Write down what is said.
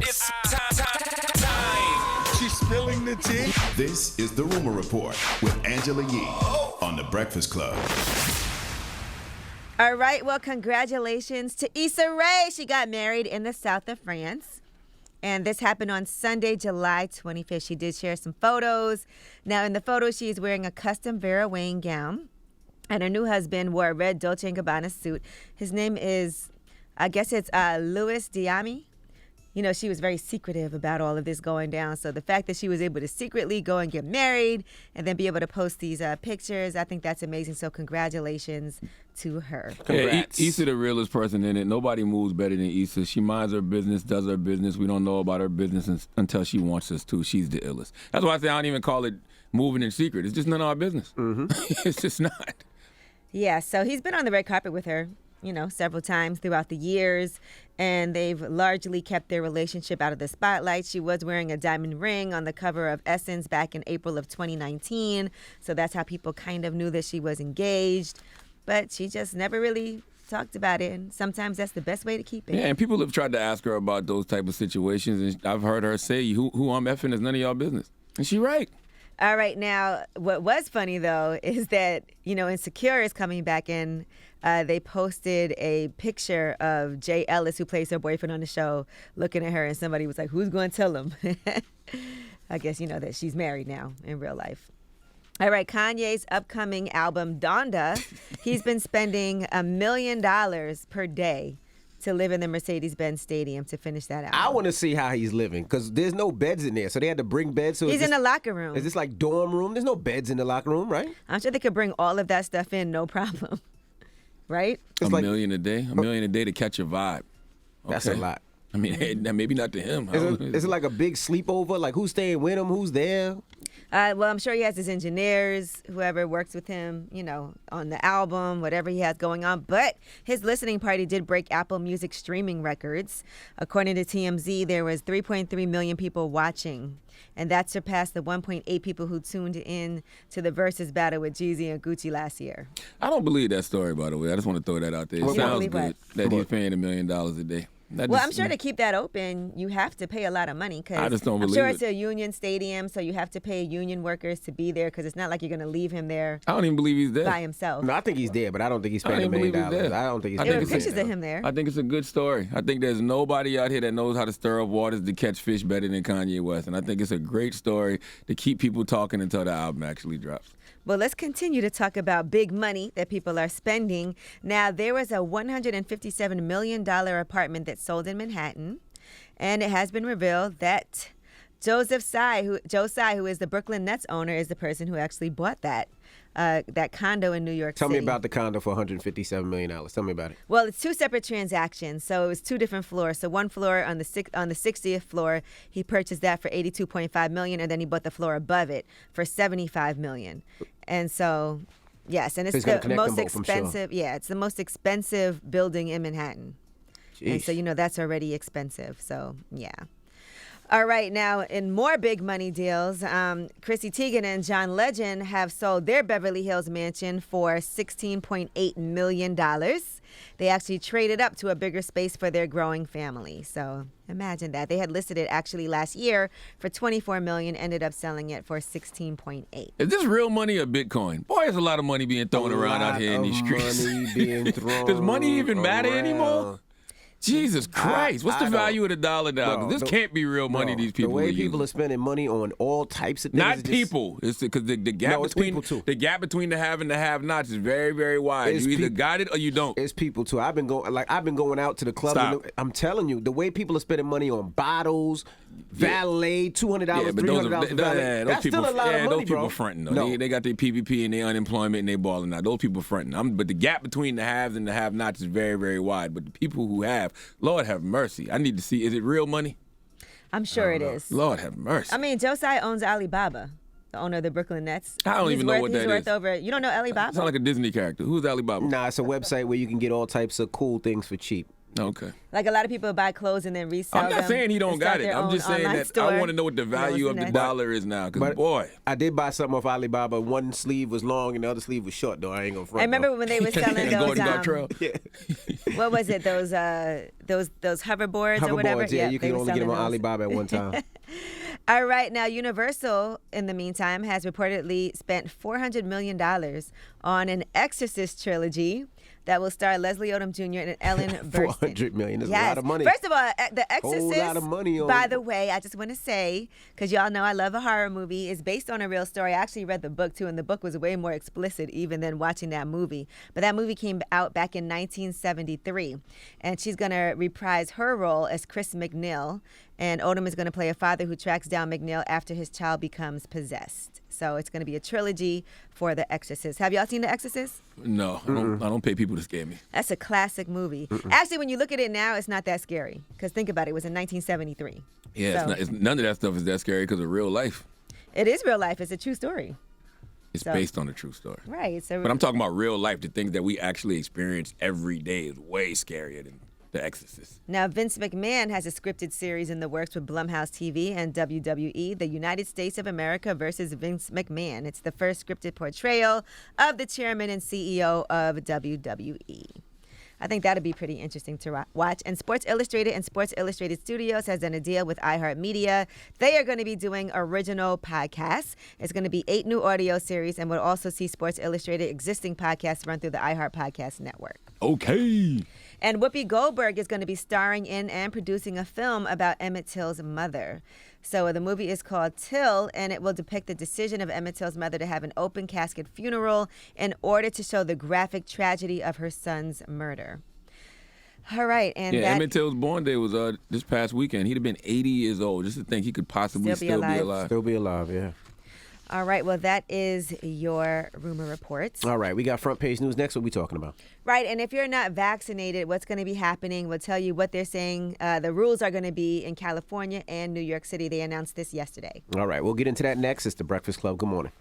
It's time. She's spilling the tea. This is The Rumor Report with Angela Yee on The Breakfast Club. All right, well, congratulations to Issa Rae. She got married in the south of France. And this happened on Sunday, July 25th. She did share some photos. Now, in the photo, she is wearing a custom Vera Wang gown. And her new husband wore a red Dolce & Gabbana suit. His name is, I guess it's Louis Diami. You know, she was very secretive about all of this going down. So the fact that she was able to secretly go and get married and then be able to post these pictures, I think that's amazing. So congratulations to her. Congrats. Yeah, Issa the realest person in it. Nobody moves better than Issa. She minds her business, does her business. We don't know about her business until she wants us to. She's the illest. That's why I say I don't even call it moving in secret. It's just none of our business. Mm-hmm. It's just not. Yeah, so he's been on the red carpet with her, you know, several times throughout the years, and they've largely kept their relationship out of the spotlight. She was wearing a diamond ring on the cover of Essence back in April of 2019, so that's how people kind of knew that she was engaged, but she just never really talked about it, and sometimes that's the best way to keep it. Yeah, and people have tried to ask her about those type of situations, and I've heard her say, who I'm effing is none of y'all business, and she right. All right, now, what was funny, though, is that, you know, Insecure is coming back in. They posted a picture of Jay Ellis, who plays her boyfriend on the show, looking at her, and somebody was like, who's going to tell him? I guess you know that she's married now in real life. All right, Kanye's upcoming album, Donda, he's been spending $1 million per day to live in the Mercedes-Benz Stadium to finish that album. I want to see how he's living because there's no beds in there. So they had to bring beds. So he's in the locker room. Is this like dorm room? There's no beds in the locker room, right? I'm sure they could bring all of that stuff in, no problem. Right? It's $1 million a day? $1 million a day to catch your vibe. Okay. That's a lot. I mean, maybe not to him. Is it like a big sleepover? Like who's staying with him? Who's there? Well, I'm sure he has his engineers, whoever works with him, you know, on the album, whatever he has going on. But his listening party did break Apple Music streaming records. According to TMZ, there was 3.3 million people watching. And that surpassed the 1.8 people who tuned in to the Versus battle with Jeezy and Gucci last year. I don't believe that story, by the way. I just want to throw that out there. It sounds good that he's paying $1 million a day. I'm sure to keep that open, you have to pay a lot of money. Cause I just don't believe I'm sure it's a union stadium, so you have to pay union workers to be there because it's not like you're going to leave him there. I don't even believe he's there by himself. No, I think he's there, but I don't think he's paying $1 million. I don't think he's there. There were pictures of him there. I think it's a good story. I think there's nobody out here that knows how to stir up waters to catch fish better than Kanye West, and I think it's a great story to keep people talking until the album actually drops. Well, let's continue to talk about big money that people are spending. Now, there was a $157 million apartment that sold in Manhattan, and it has been revealed that Joe Tsai, who is the Brooklyn Nets owner, is the person who actually bought that condo in New York City. Tell me about the condo for $157 million. Tell me about it. Well, it's two separate transactions, so it was two different floors. So one floor on the 60th floor, he purchased that for $82.5 million, and then he bought the floor above it for $75 million. And so, yes, and it's the most expensive. Sure. Yeah, it's the most expensive building in Manhattan. Jeez. And so you know that's already expensive. So yeah. All right, now in more big money deals, Chrissy Teigen and John Legend have sold their Beverly Hills mansion for $16.8 million. They actually traded up to a bigger space for their growing family. So imagine that. They had listed it actually last year for $24 million, ended up selling it for $16.8. Is this real money or Bitcoin? Boy, there's a lot of money being thrown around out here in these streets. Does money even matter anymore? Jesus Christ. What's the value of the dollar now? Bro, this can't be real money these people are using. The way people are spending money on all types of things. Not people. It's because the gap between the have and the have-nots is very, very wide. You either got it or you don't. It's people too. I've been going out to the club. Stop. I'm telling you, the way people are spending money on bottles, valet, $200, $300 for valet. That's still a lot of money, those people fronting, though. No. They got their PPP and their unemployment and they balling out. Those people fronting. But the gap between the haves and the have-nots is very, very wide. But the people who have, Lord have mercy. I need to see, is it real money? I'm sure it is. Lord have mercy. I mean, Josiah owns Alibaba, the owner of the Brooklyn Nets. I don't even know what that is. He's worth over, you don't know Alibaba? Sounds like a Disney character. Who's Alibaba? Nah, it's a website where you can get all types of cool things for cheap. Okay. Like a lot of people buy clothes and then resell them. I'm not saying he don't got it. I'm just saying that I want to know what the value of the dollar is now. Because, boy. I did buy something off Alibaba. One sleeve was long and the other sleeve was short, though. I ain't going to front. I remember when they were selling those, what was it, those hoverboards or whatever? Yeah, you can only get them on Alibaba at one time. All right, now Universal, in the meantime, has reportedly spent $400 million on an Exorcist trilogy that will star Leslie Odom Jr. and Ellen Burstyn. $400 million is a lot of money. First of all, The Exorcist, whole lot of money on by the way, I just want to say, because y'all know I love a horror movie, is based on a real story. I actually read the book, too, and the book was way more explicit even than watching that movie. But that movie came out back in 1973, and she's going to reprise her role as Chris McNeil, and Odom is going to play a father who tracks down McNeil after his child becomes possessed. So it's going to be a trilogy for The Exorcist. Have y'all seen The Exorcist? No, I don't pay people to scare me. That's a classic movie. Actually, when you look at it now, it's not that scary. Because think about it, it was in 1973. Yeah, so, none of that stuff is that scary because of real life. It is real life. It's a true story. It's based on a true story. Right. So, but I'm talking about real life. The things that we actually experience every day is way scarier than The Exorcist. Now, Vince McMahon has a scripted series in the works with Blumhouse TV and WWE, The United States of America versus Vince McMahon. It's the first scripted portrayal of the chairman and CEO of WWE. I think that'll be pretty interesting to watch. And Sports Illustrated and Sports Illustrated Studios has done a deal with iHeartMedia. They are going to be doing original podcasts. It's going to be 8 new audio series, and we'll also see Sports Illustrated existing podcasts run through the iHeart Podcast Network. Okay. And Whoopi Goldberg is going to be starring in and producing a film about Emmett Till's mother. So the movie is called Till, and it will depict the decision of Emmett Till's mother to have an open casket funeral in order to show the graphic tragedy of her son's murder. All right. And Emmett Till's born day was this past weekend. He'd have been 80 years old. Just to think he could possibly still be alive. Still be alive, yeah. All right, well, that is your rumor report. All right, we got front page news next. What are we talking about? Right, and if you're not vaccinated, what's going to be happening? We'll tell you what they're saying. The rules are going to be in California and New York City. They announced this yesterday. All right, we'll get into that next. It's The Breakfast Club. Good morning.